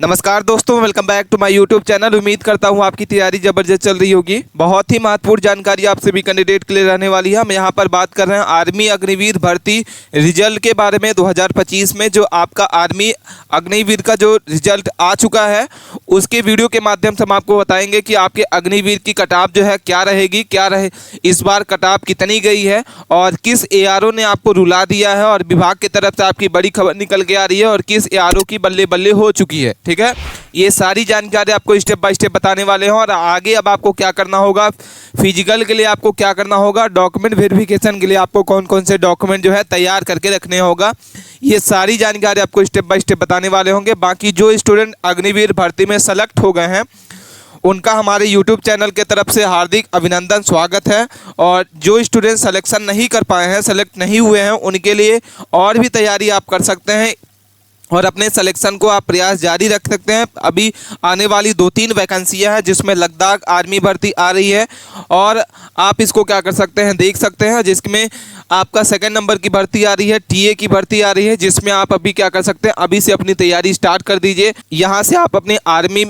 नमस्कार दोस्तों, welcome back to my YouTube channel. उम्मीद करता हूं आपकी तैयारी ज़बरदस्त चल रही होगी। बहुत ही महत्वपूर्ण जानकारी आप सभी कैंडिडेट के लिए रहने वाली है। हम यहां पर बात कर रहे हैं आर्मी अग्निवीर भर्ती रिजल्ट के बारे में 2025 में जो आपका आर्मी अग्निवीर का जो रिजल्ट आ चुका है उसके वीडियो के माध्यम से हम आपको बताएंगे कि आपके अग्निवीर की कटाव जो है क्या रहेगी, इस बार कटाव कितनी गई है और किस एआरओ ने आपको रुला दिया है और विभाग की तरफ से आपकी बड़ी खबर निकल के आ रही है और किस एआरओ की बल्ले बल्ले हो चुकी है। ठीक है, ये सारी जानकारी आपको स्टेप बाय स्टेप बताने वाले हैं। और आगे अब आपको क्या करना होगा, फिजिकल के लिए आपको क्या करना होगा, डॉक्यूमेंट वेरिफिकेशन के लिए आपको कौन कौन से डॉक्यूमेंट जो है तैयार करके रखने होगा, ये सारी जानकारी आपको स्टेप बाय स्टेप बताने वाले होंगे। बाकी जो स्टूडेंट अग्निवीर भर्ती में सेलेक्ट हो गए हैं उनका हमारे YouTube चैनल के तरफ से हार्दिक अभिनंदन, स्वागत है। और जो स्टूडेंट सिलेक्शन नहीं कर पाए हैं, सेलेक्ट नहीं हुए हैं, उनके लिए और भी तैयारी आप कर सकते हैं और अपने सिलेक्शन को आप प्रयास जारी रख सकते हैं। अभी आने वाली 2-3 वैकेंसियां हैं जिसमें लद्दाख आर्मी भर्ती आ रही है और आप इसको क्या कर सकते हैं, देख सकते हैं, जिसमें आपका 2nd नंबर की भर्ती आ रही है, टीए की भर्ती आ रही है, जिसमें आप अभी क्या कर सकते हैं, अभी से अपनी तैयारी स्टार्ट कर दीजिए। यहाँ से आप अपने आर्मी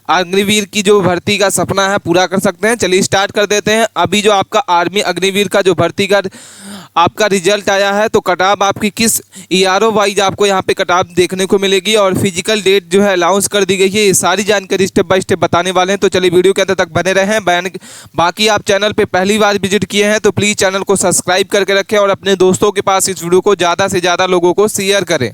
अग्निवीर की जो भर्ती का सपना है पूरा कर सकते हैं। चलिए स्टार्ट कर देते हैं। अभी जो आपका आर्मी अग्निवीर का जो भर्ती का आपका रिजल्ट आया है तो कटाव आपकी किस ईआरओ वाइज आपको यहाँ पे कटाव देखने को मिलेगी और फिजिकल डेट जो है अनाउंस कर दी गई है। ये सारी जानकारी स्टेप बाय स्टेप बताने वाले हैं, तो चलिए वीडियो के अंत तक बने रहें। बाकी आप चैनल पे पहली बार विजिट किए हैं तो प्लीज़ चैनल को सब्सक्राइब करके रखें और अपने दोस्तों के पास इस वीडियो को ज़्यादा से ज़्यादा लोगों को शेयर करें।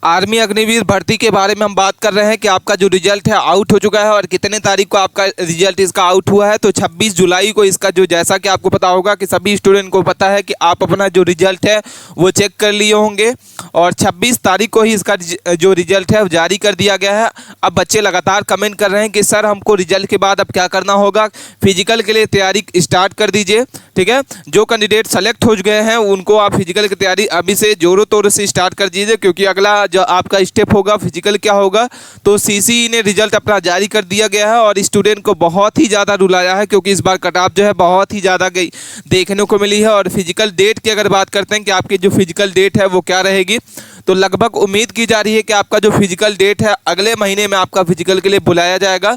आर्मी अग्निवीर भर्ती के बारे में हम बात कर रहे हैं कि आपका जो रिजल्ट है आउट हो चुका है और कितने तारीख को आपका रिजल्ट इसका आउट हुआ है। तो 26 जुलाई को इसका जो, जैसा कि आपको पता होगा कि सभी स्टूडेंट को पता है कि आप अपना जो रिजल्ट है वो चेक कर लिए होंगे और 26 तारीख को ही इसका जो रिजल्ट है वो जारी कर दिया गया है। अब बच्चे लगातार कमेंट कर रहे हैं कि सर हमको रिजल्ट के बाद अब क्या करना होगा, फिजिकल के लिए तैयारी स्टार्ट कर दीजिए। ठीक है, जो कैंडिडेट सेलेक्ट हो गए हैं उनको आप फिजिकल की तैयारी अभी से जोरों तोरों से स्टार्ट कर दीजिए, क्योंकि अगला जो आपका स्टेप होगा फिजिकल क्या होगा। तो सीसी ने रिजल्ट अपना जारी कर दिया गया है और स्टूडेंट को बहुत ही ज़्यादा रुलाया है, क्योंकि इस बार कटाव जो है बहुत ही ज़्यादा गई देखने को मिली है। और फिजिकल डेट की अगर बात करते हैं कि आपकी जो फिजिकल डेट है वो क्या रहेगी, तो लगभग उम्मीद की जा रही है कि आपका जो फिजिकल डेट है अगले महीने में आपका फिजिकल के लिए बुलाया जाएगा।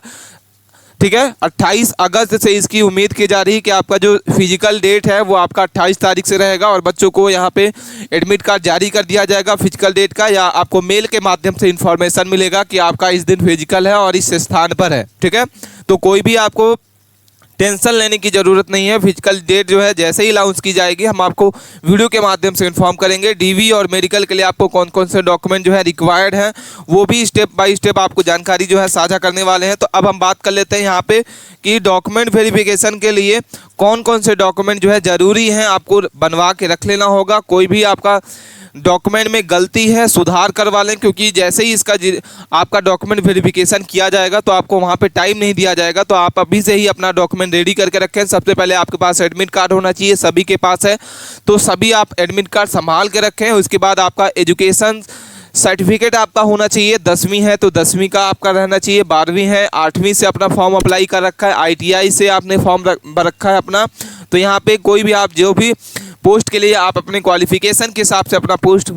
ठीक है, 28 अगस्त से इसकी उम्मीद की जा रही है कि आपका जो फिजिकल डेट है वो आपका 28 तारीख से रहेगा और बच्चों को यहाँ पे एडमिट कार्ड जारी कर दिया जाएगा फिजिकल डेट का, या आपको मेल के माध्यम से इन्फॉर्मेशन मिलेगा कि आपका इस दिन फिजिकल है और इस स्थान पर है। ठीक है, तो कोई भी आपको टेंशन लेने की ज़रूरत नहीं है। फिजिकल डेट जो है जैसे ही अनाउंस की जाएगी हम आपको वीडियो के माध्यम से इन्फॉर्म करेंगे। डीवी और मेडिकल के लिए आपको कौन कौन से डॉक्यूमेंट जो है रिक्वायर्ड हैं वो भी स्टेप बाय स्टेप आपको जानकारी जो है साझा करने वाले हैं। तो अब हम बात कर लेते हैं यहाँ पे कि डॉक्यूमेंट वेरिफिकेशन के लिए कौन कौन से डॉक्यूमेंट जो है ज़रूरी हैं आपको बनवा के रख लेना होगा। कोई भी आपका डॉक्यूमेंट में गलती है सुधार करवा लें, क्योंकि जैसे ही इसका आपका डॉक्यूमेंट वेरिफिकेशन किया जाएगा तो आपको वहाँ पे टाइम नहीं दिया जाएगा। तो आप अभी से ही अपना डॉक्यूमेंट रेडी करके रखें। सबसे पहले आपके पास एडमिट कार्ड होना चाहिए, सभी के पास है तो सभी आप एडमिट कार्ड संभाल के रखें। उसके बाद आपका एजुकेशन सर्टिफिकेट आपका होना चाहिए, 10वीं है तो 10वीं का आपका रहना चाहिए, 12वीं है, 8वीं से अपना फॉर्म अप्लाई कर रखा है, ITI से आपने फॉर्म रखा है अपना। तो यहाँ पे कोई भी आप जो भी पोस्ट के लिए आप अपने क्वालिफिकेशन के हिसाब से अपना पोस्ट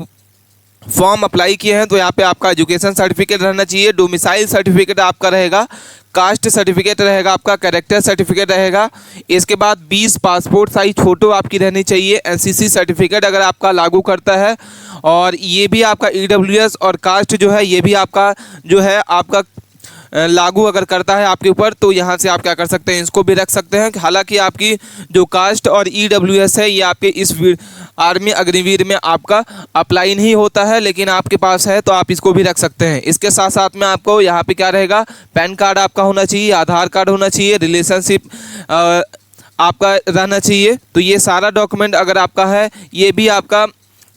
फॉर्म अप्लाई किए हैं तो यहाँ पे आपका एजुकेशन सर्टिफिकेट रहना चाहिए, डोमिसाइल सर्टिफिकेट आपका रहेगा, कास्ट सर्टिफिकेट रहेगा, आपका कैरेक्टर सर्टिफिकेट रहेगा। इसके बाद 20 पासपोर्ट साइज फ़ोटो आपकी रहनी चाहिए, NCC सर्टिफिकेट अगर आपका लागू करता है, और ये भी आपका EWS और कास्ट जो है ये भी आपका जो है आपका लागू अगर करता है आपके ऊपर, तो यहाँ से आप क्या कर सकते हैं, इसको भी रख सकते हैं। हालांकि आपकी जो कास्ट और EWS है ये आपके इस आर्मी अग्निवीर में आपका अप्लाई नहीं होता है, लेकिन आपके पास है तो आप इसको भी रख सकते हैं। इसके साथ साथ में आपको यहाँ पे क्या रहेगा, पैन कार्ड आपका होना चाहिए, आधार कार्ड होना चाहिए, रिलेशनशिप आपका रहना चाहिए। तो ये सारा डॉक्यूमेंट अगर आपका है ये भी आपका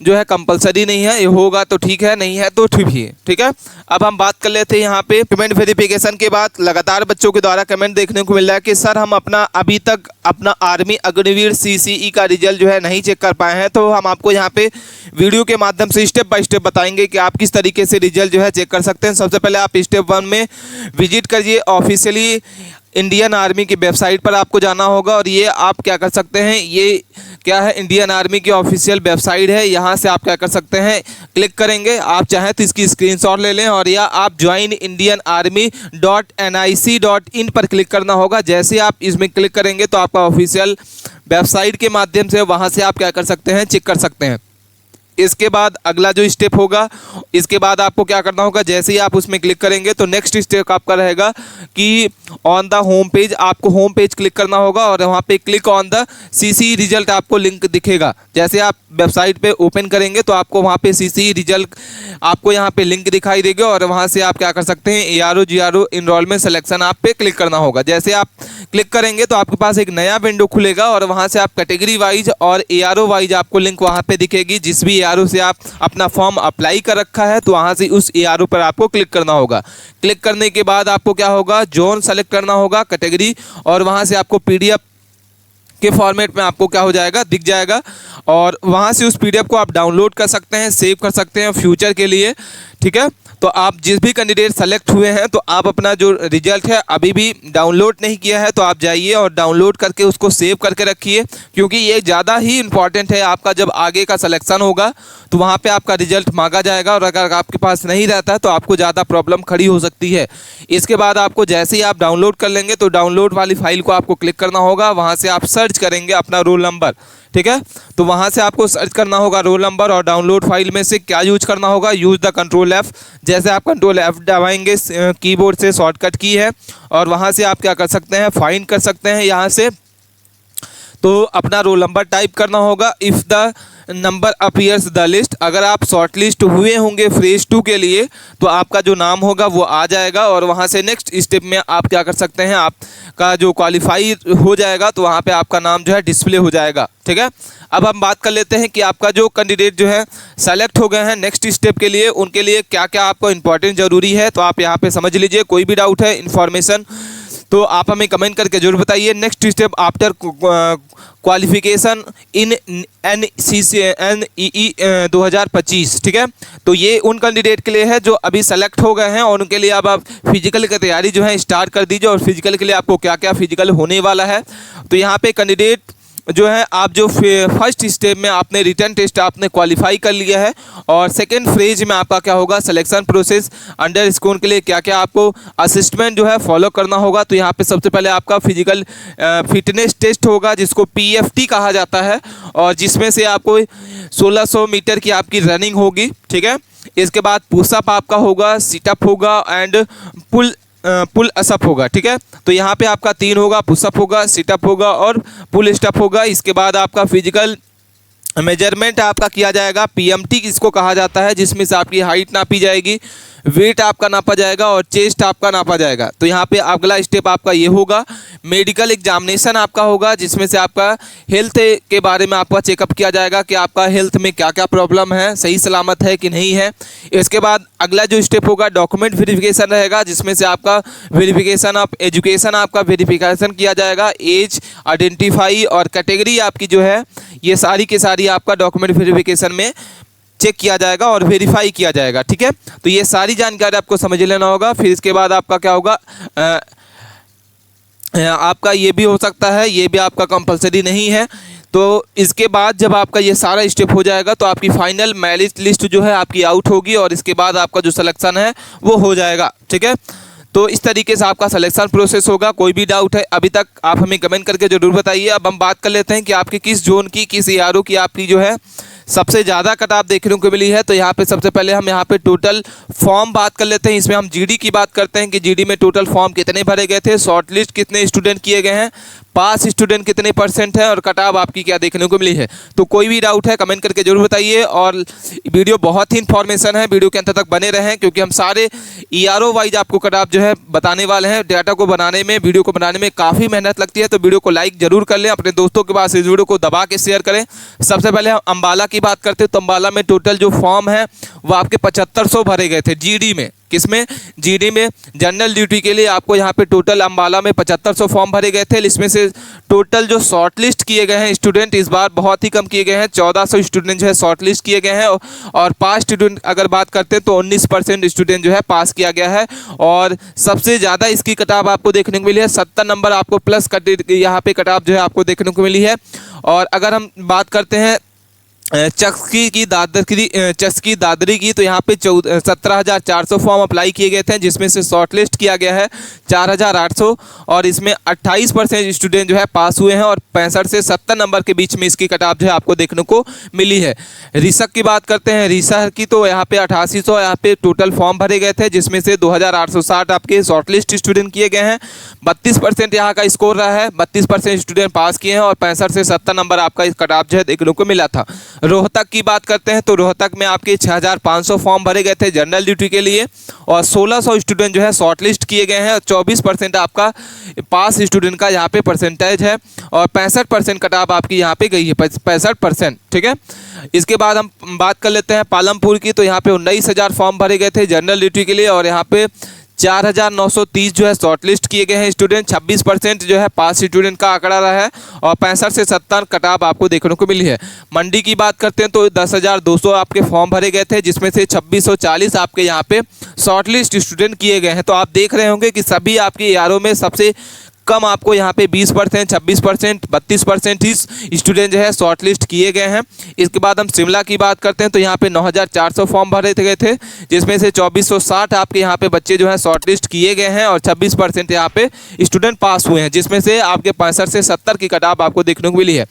जो है कंपलसरी नहीं है, ये होगा तो ठीक है, नहीं है तो ठीक है। ठीक है, अब हम बात कर लेते हैं यहाँ पे डॉक्यूमेंट वेरिफिकेशन के बाद लगातार बच्चों के द्वारा कमेंट देखने को मिल रहा है कि सर हम अभी तक अपना आर्मी अग्निवीर CCE का रिजल्ट जो है नहीं चेक कर पाए हैं। तो हम आपको यहाँ पे वीडियो के माध्यम से स्टेप बाय स्टेप बताएंगे कि आप किस तरीके से रिजल्ट जो है चेक कर सकते हैं। सबसे पहले आप स्टेप 1 में विजिट करिए ऑफिशियली इंडियन आर्मी की वेबसाइट पर आपको जाना होगा और ये आप क्या कर सकते हैं, ये क्या है, इंडियन आर्मी की ऑफिशियल वेबसाइट है। यहाँ से आप क्या कर सकते हैं, क्लिक करेंगे। आप चाहें तो इसकी स्क्रीनशॉट ले लें और या आप joinIndianArmy.nic.in पर क्लिक करना होगा। जैसे आप इसमें क्लिक करेंगे तो आपका ऑफिशियल वेबसाइट के माध्यम से वहाँ से आप क्या कर सकते हैं, चेक कर सकते हैं। इसके बाद अगला जो स्टेप होगा, इसके बाद आपको क्या करना होगा, जैसे ही आप उसमें क्लिक करेंगे तो नेक्स्ट स्टेप आपका रहेगा कि ऑन द होम पेज, आपको होम पेज क्लिक करना होगा और वहाँ पे click on the CC result आपको लिंक दिखेगा। जैसे आप वेबसाइट पे ओपन करेंगे तो आपको वहाँ पे सीसी रिजल्ट आपको यहाँ पे लिंक दिखाई देगा और वहाँ से आप क्या कर सकते हैं, ARO GRO इनरोलमेंट सिलेक्शन आप पे क्लिक करना होगा। जैसे आप क्लिक करेंगे तो आपके पास एक नया विंडो खुलेगा और वहाँ से आप कैटेगरी वाइज और ARO वाइज आपको लिंक वहाँ पे दिखेगी। जिस भी ARO से आप अपना फॉर्म अप्लाई कर रखा है तो वहाँ से उस ARO पर आपको क्लिक करना होगा। क्लिक करने के बाद आपको क्या होगा, जोन सेलेक्ट करना होगा, कैटेगरी, और वहाँ से आपको PDF के फॉर्मेट में आपको क्या हो जाएगा, दिख जाएगा और वहाँ से उस PDF को आप डाउनलोड कर सकते हैं, सेव कर सकते हैं फ्यूचर के लिए। ठीक है, तो आप जिस भी कैंडिडेट सेलेक्ट हुए हैं तो आप अपना जो रिजल्ट है अभी भी डाउनलोड नहीं किया है तो आप जाइए और डाउनलोड करके उसको सेव करके रखिए, क्योंकि ये ज़्यादा ही इंपॉर्टेंट है। आपका जब आगे का सिलेक्शन होगा तो वहाँ पे आपका रिजल्ट मांगा जाएगा और अगर आपके पास नहीं रहता है तो आपको ज़्यादा प्रॉब्लम खड़ी हो सकती है। इसके बाद आपको जैसे ही आप डाउनलोड कर लेंगे तो डाउनलोड वाली फाइल को आपको क्लिक करना होगा, वहाँ से आप सर्च करेंगे अपना रोल नंबर। ठीक है, तो वहाँ से आपको सर्च करना होगा रोल नंबर और डाउनलोड फाइल में से क्या यूज करना होगा, यूज़ द कंट्रोल F। जैसे आप कंट्रोल F दबाएंगे, कीबोर्ड से शॉर्टकट की है और वहाँ से आप क्या कर सकते हैं, फाइंड कर सकते हैं यहाँ से। तो अपना रोल नंबर टाइप करना होगा। If the number appears the list, अगर आप शॉर्ट लिस्ट हुए होंगे फेज 2 के लिए तो आपका जो नाम होगा वो आ जाएगा और वहाँ से नेक्स्ट स्टेप में आप क्या कर सकते हैं, आपका जो क्वालिफाई हो जाएगा तो वहाँ पे आपका नाम जो है डिस्प्ले हो जाएगा। ठीक है, अब हम बात कर लेते हैं कि आपका जो कैंडिडेट जो है सेलेक्ट हो गए हैं नेक्स्ट स्टेप के लिए, उनके लिए क्या क्या आपको इंपॉर्टेंट ज़रूरी है। तो आप यहाँ पे समझ लीजिए, कोई भी डाउट है इन्फॉर्मेशन तो आप हमें कमेंट करके जरूर बताइए। Next step after qualification in NEE 2025। ठीक है, तो ये उन कैंडिडेट के लिए है जो अभी सेलेक्ट हो गए हैं और उनके लिए अब आप फिजिकल की तैयारी जो है स्टार्ट कर दीजिए। और फिजिकल के लिए आपको क्या क्या फिजिकल होने वाला है, तो यहाँ पे कैंडिडेट जो है आप जो फर्स्ट स्टेप में आपने रिटन टेस्ट आपने क्वालिफाई कर लिया है और सेकंड फेज में आपका क्या होगा, सिलेक्शन प्रोसेस अंडर स्कोर के लिए क्या क्या आपको असिस्टमेंट जो है फॉलो करना होगा। तो यहाँ पे सबसे पहले आपका फिजिकल फिटनेस टेस्ट होगा जिसको PFT कहा जाता है और जिसमें से आपको 1600 मीटर की आपकी रनिंग होगी। ठीक है, इसके बाद पुशअप आपका होगा, सिटअप होगा एंड पुल असअप होगा। ठीक है, तो यहाँ पे आपका 3 होगा, पुशअप होगा, सिटअप होगा और पुल स्टअप होगा। इसके बाद आपका फिजिकल मेजरमेंट आपका किया जाएगा, PMT किसको कहा जाता है, जिसमें से आपकी हाइट नापी जाएगी, वेट आपका नापा जाएगा और चेस्ट आपका नापा जाएगा। तो यहाँ पे अगला स्टेप आपका ये होगा, मेडिकल एग्जामिनेशन आपका होगा जिसमें से आपका हेल्थ के बारे में आपका चेकअप किया जाएगा कि आपका हेल्थ में क्या क्या प्रॉब्लम है, सही सलामत है कि नहीं है। इसके बाद अगला जो स्टेप होगा डॉक्यूमेंट वेरिफिकेशन रहेगा जिसमें से आपका वेरिफिकेशन ऑफ एजुकेशन आपका वेरिफिकेशन किया जाएगा, एज आइडेंटिफाई और कैटेगरी आपकी जो है ये सारी की सारी आपका डॉक्यूमेंट वेरिफिकेशन में चेक किया जाएगा और वेरीफाई किया जाएगा। ठीक है, तो ये सारी जानकारी आपको समझ लेना होगा। फिर इसके बाद आपका क्या होगा, आपका ये भी हो सकता है, ये भी आपका कंपलसरी नहीं है। तो इसके बाद जब आपका ये सारा स्टेप हो जाएगा तो आपकी फाइनल मेरिट लिस्ट जो है आपकी आउट होगी और इसके बाद आपका जो सिलेक्शन है वो हो जाएगा। ठीक है, तो इस तरीके से आपका सिलेक्शन प्रोसेस होगा। कोई भी डाउट है अभी तक आप हमें कमेंट करके जरूर बताइए। अब हम बात कर लेते हैं कि आपकी किस जोन की, किस ARO की आपकी जो है सबसे ज़्यादा कटाप देखने को मिली है। तो यहाँ पे सबसे पहले हम यहाँ पे टोटल फॉर्म बात कर लेते हैं। इसमें हम GD की बात करते हैं कि GD में टोटल फॉर्म कितने भरे गए थे, शॉर्टलिस्ट कितने स्टूडेंट किए गए हैं, पास स्टूडेंट कितने % है और कटाप आपकी क्या देखने को मिली है। तो कोई भी डाउट है कमेंट करके जरूर बताइए। और वीडियो बहुत ही इन्फॉर्मेशन है, वीडियो के अंत तक बने रहें क्योंकि हम सारे ARO वाइज आपको कटाप जो है बताने वाले हैं। डाटा को बनाने में, वीडियो को बनाने में काफ़ी मेहनत लगती है, तो वीडियो को लाइक जरूर कर लें, अपने दोस्तों के पास इस वीडियो को दबा के शेयर करें। सबसे पहले हम अम्बाला की बात करते हैं तो अम्बाला में टोटल जो फॉर्म है वो आपके 7500 भरे गए थे GD में। किसमें, जीडी में। जनरल ड्यूटी के लिए आपको यहाँ पे टोटल अम्बाला में 7500 फॉर्म भरे गए थे। इसमें से टोटल जो शॉर्ट लिस्ट किए गए हैं स्टूडेंट इस बार बहुत ही कम किए गए हैं, 1400 स्टूडेंट जो है शॉर्ट लिस्ट किए गए हैं और पास स्टूडेंट अगर बात करते हैं तो 19% स्टूडेंट जो है पास किया गया है। और सबसे ज़्यादा इसकी कटाव आपको देखने को मिली है, 70 नंबर आपको प्लस यहाँ पे कटाव जो है आपको देखने को मिली है। और अगर हम बात करते हैं चस्की दादरी की तो यहाँ पे 17,400 फॉर्म अप्लाई किए गए थे, जिसमें से शॉर्ट लिस्ट किया गया है 4,800 और इसमें 28% स्टूडेंट जो है पास हुए हैं और 65 से 70 नंबर के बीच में इसकी कटाव जो है आपको देखने को मिली है। रिसक की बात करते हैं, रिसक की तो यहाँ पे 8800 यहाँ पे टोटल फॉर्म भरे गए थे, जिसमें से 2,860 आपके शॉर्ट लिस्ट स्टूडेंट किए गए हैं। 32% यहाँ का स्कोर रहा है, 32% स्टूडेंट पास किए हैं और 65 से 70 नंबर आपका इस कटाव जो है देखने को मिला था। रोहतक की बात करते हैं तो रोहतक में आपके 6,500 फॉर्म भरे गए थे जनरल ड्यूटी के लिए और 1600 स्टूडेंट जो है शॉर्ट लिस्ट किए गए हैं और 24% आपका पास स्टूडेंट का यहाँ पे परसेंटेज है और 65% कटाव आपकी यहाँ पे गई है, 65%। ठीक है, इसके बाद हम बात कर लेते हैं पालमपुर की तो यहाँ पे 19,000 फॉर्म भरे गए थे जनरल ड्यूटी के लिए और यहाँ पे 4,930 जो है शॉर्ट लिस्ट किए गए हैं स्टूडेंट। 26% जो है पास स्टूडेंट का आंकड़ा रहा है और 65 से 70 कटाव आपको देखने को मिली है। मंडी की बात करते हैं तो 10,200 आपके फॉर्म भरे गए थे, जिसमें से 2,640 आपके यहाँ पे शॉर्ट लिस्ट स्टूडेंट किए गए हैं। तो आप देख रहे होंगे कि सभी आपके यारों में सबसे कम आपको यहाँ पे 20%, 26%, 32% ही स्टूडेंट जो है शॉर्ट लिस्ट किए गए हैं। इसके बाद हम शिमला की बात करते हैं तो यहाँ पे 9,400 फॉर्म भरे गए थे, जिसमें से 2,460 आपके यहाँ पे बच्चे जो है शॉर्ट लिस्ट किए गए हैं और 26% यहाँ पे स्टूडेंट पास हुए हैं, जिसमें से आपके 65 से 70 की कटाव आपको देखने को मिली है।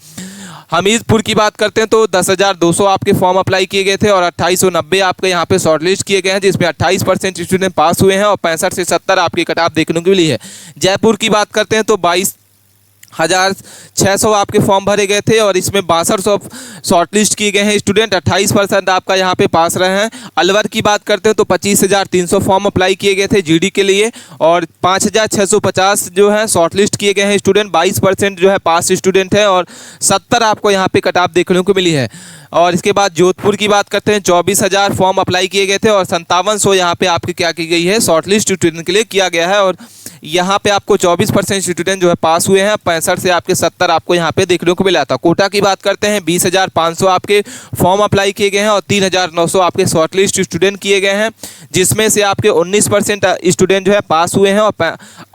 हमीरपुर की बात करते हैं तो 10,200 आपके फॉर्म अप्लाई किए गए थे और 2,890 आपके यहाँ पे शॉर्ट लिस्ट किए गए हैं, जिसमें 28% स्टूडेंट पास हुए हैं और 65 से 70 आपकी कटाव देखने को मिली है। जयपुर की बात करते हैं तो 22,600 आपके फॉर्म भरे गए थे और इसमें 6200 शॉर्ट लिस्ट किए गए हैं स्टूडेंट, 28% आपका यहाँ पे पास रहे हैं। अलवर की बात करते हैं तो 25,300 फॉर्म अप्लाई किए गए थे जीडी के लिए और 5,650 जो है शॉर्ट लिस्ट किए गए हैं स्टूडेंट, 22% जो है पास स्टूडेंट है और 70 आपको यहाँ पे कटाव देखने को मिली है। और इसके बाद जोधपुर की बात करते हैं 24,000 फॉर्म अप्लाई किए गए थे और 5700 यहाँ पे आपकी क्या की गई है शॉर्ट लिस्ट स्टूडेंट के लिए किया गया है और यहाँ पे आपको 24% स्टूडेंट जो है पास हुए हैं, 65 से आपके 70 आपको यहाँ पे देखने को मिला था। कोटा की बात करते हैं 20,500 आपके फॉर्म अप्लाई किए गए हैं और 3,900 आपके शॉर्ट लिस्ट स्टूडेंट किए गए हैं, जिसमें से आपके 19% स्टूडेंट जो है पास हुए हैं और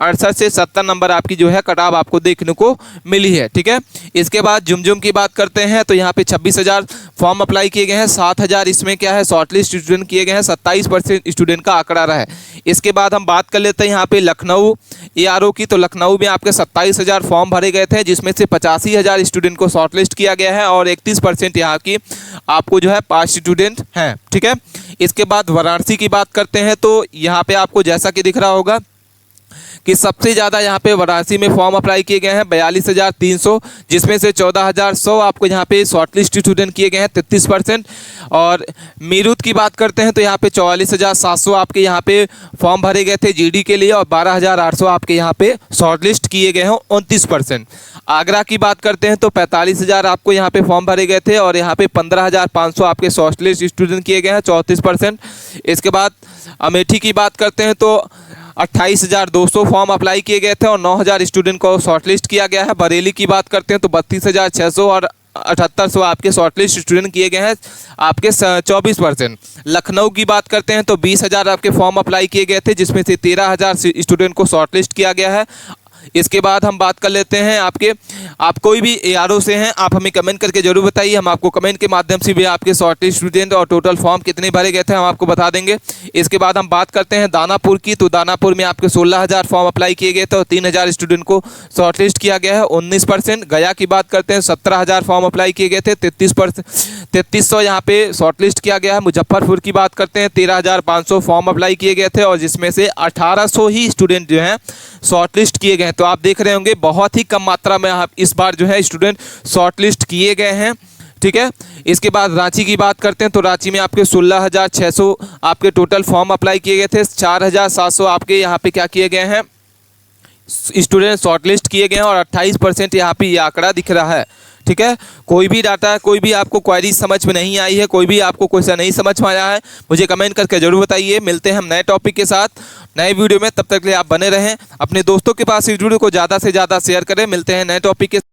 68 से 70 नंबर आपकी जो है कटाव आपको देखने को मिली है। ठीक है, इसके बाद झुमझुम की बात करते हैं तो यहाँ पे 26,000 फॉर्म अप्लाई किए गए हैं, 7,000 इसमें क्या है शॉर्ट लिस्ट स्टूडेंट किए गए हैं, 27% स्टूडेंट का आंकड़ा रहा है। इसके बाद हम बात कर लेते हैं यहाँ पे लखनऊ ARO की, तो लखनऊ में आपके 27,000 फॉर्म भरे गए थे, जिसमें से 85,000 स्टूडेंट को शॉर्ट लिस्ट किया गया है और 31% यहाँ की आपको जो है पास स्टूडेंट हैं। ठीक है, इसके बाद वाराणसी की बात करते हैं तो यहाँ पे आपको जैसा कि दिख रहा होगा कि सबसे ज़्यादा यहाँ पे वाराणसी में फॉर्म अप्लाई किए गए हैं 42,300, जिसमें से 14,100 आपको यहाँ पे शॉर्ट लिस्ट स्टूडेंट किए गए हैं, 33%। और मीरठ की बात करते हैं तो यहाँ पे 44,700 आपके यहाँ पे फॉर्म भरे गए थे जीडी के लिए और 12,800 आपके यहाँ पे शॉर्ट लिस्ट किए गए हैं, 29%। आगरा की बात करते हैं तो 45,000 आपको यहाँ पे फॉर्म भरे गए थे और यहाँ पे 15,500 आपके शॉर्ट लिस्ट स्टूडेंट किए गए हैं, 34%। इसके बाद अमेठी की बात करते हैं तो 28,200 फॉर्म अप्लाई किए गए थे और 9,000 स्टूडेंट को शॉर्टलिस्ट किया गया है। बरेली की बात करते हैं तो 32,600 और 7,800 आपके शॉर्टलिस्ट स्टूडेंट किए गए हैं, आपके 24%। लखनऊ की बात करते हैं तो 20,000 आपके फॉर्म अप्लाई किए गए थे, जिसमें से 13,000 स्टूडेंट को शॉर्टलिस्ट किया गया है। इसके बाद हम बात कर लेते हैं आप कोई भी ARO से हैं, आप हमें कमेंट करके जरूर बताइए, हम आपको कमेंट के माध्यम से भी आपके शॉर्टलिस्ट स्टूडेंट और टोटल फॉर्म कितने भरे गए थे हम आपको बता देंगे। इसके बाद हम बात करते हैं दानापुर की, तो दानापुर में आपके 16,000 फॉर्म अप्लाई किए गए थे और 3,000 स्टूडेंट को शॉर्टलिस्ट किया गया है, 19%। गया की बात करते हैं 17,000 फॉर्म अप्लाई किए गए थे, 3300 यहाँ पे शॉर्टलिस्ट किया गया है। मुजफ्फरपुर की बात करते हैं 13,500 फॉर्म अप्लाई किए गए थे और जिसमें से 1,800 ही स्टूडेंट जो हैं शॉर्टलिस्ट किए गए हैं। तो आप देख रहे होंगे बहुत ही कम मात्रा में आप इस बार जो है स्टूडेंट शॉर्टलिस्ट किए गए हैं। ठीक है, इसके बाद रांची की बात करते हैं तो रांची में आपके 16,600 आपके टोटल फॉर्म अप्लाई किए गए थे, 4,700 आपके यहाँ पे क्या किए गए हैं स्टूडेंट शॉर्टलिस्ट किए गए हैं और 28% यहाँ पे ये आंकड़ा दिख रहा है। ठीक है, कोई भी डाटा, कोई भी आपको क्वेरी समझ में नहीं आई है, कोई भी आपको क्वेश्चन नहीं समझ में आया है, मुझे कमेंट करके जरूर बताइए। मिलते हैं हम नए टॉपिक के साथ नए वीडियो में, तब तक के लिए आप बने रहें। अपने दोस्तों के पास इस वीडियो को ज़्यादा से ज़्यादा शेयर करें। मिलते हैं नए टॉपिक के